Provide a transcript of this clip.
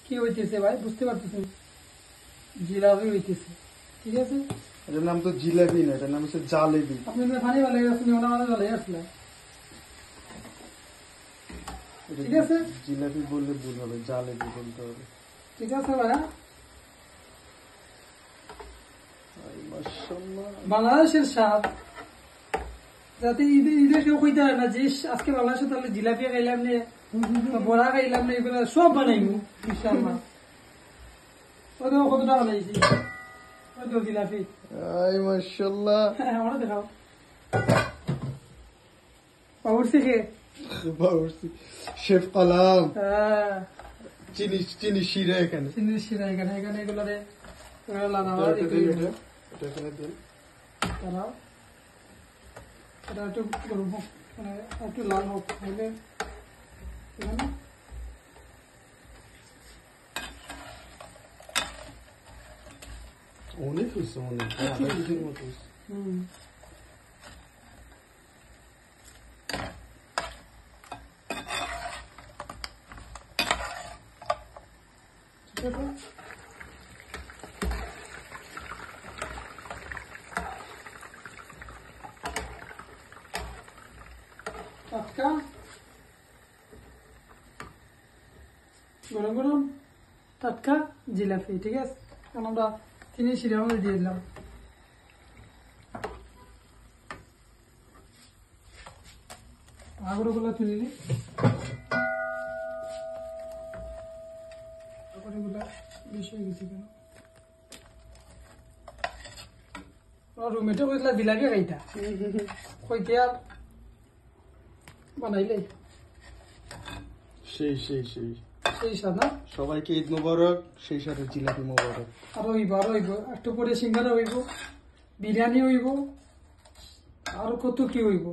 কি হইতেছে ভাই বুঝতে পারতেছেন? জিলাপি হইতেছে, ঠিক আছে? এটার নাম তো জিলাপি না, এটার নাম হচ্ছে জালেবি। আপনি পানি ভালো আসলে ওনা মানে ভালো আসলে, ঠিক আছে? জিলাপি বললে ভুল হবে, জালেবি বলতে হবে। ঠিক আছে ভাইয়া। মাশাআল্লাহ, বাংলাদেশের স্বাদ যাতে ঈদে ঈদে কেউ কইতে পারে না যে আজকে বাংলাদেশে তাহলে জিলাপি খাইলাম নে, বড়া খাইলাম না, এগুলো সব বানাইবো ইনশাআল্লাহ। ওই তো কতটা বানাইছি, ওই তো জিলাপি। মাশাআল্লাহ, আমরা দেখাও বাবুর্চি খেয়ে শেফ কালাম হ্যাঁ চিনি চিনি শিরা এখানে। চিনির শিরা এখানে এখানে এগুলোরে এটা এখানে দেন। তারাও এটা একটু গরম হোক, মানে একটু লাল হোক, হলে এখানে অনেক হয়েছে, অনেক আধা কেজির মতো হয়েছে। ঠিক আছে। টাটকা গরম গরম টাটকা জিলাপি, ঠিক আছে? এখন আমরা চিনি শিরা মধ্যে দিয়ে দিলাম। আগরগুলো তুলে নিই, আগরগুলো বেশি হয়ে গেছে কেন? রুমেটে কইলা জিলাপি খাইতা কইতে আর বানাইলে সেই সেই সেই সেই স্বাদ না? সবাইকে ঈদ মোবারক, সেই সাথে জিলাপি মোবারক। আরো হইব আরো হইব, একটু পরে সিঙ্গারা হইব, বিরিয়ানি হইব, আরো কত কি হইব।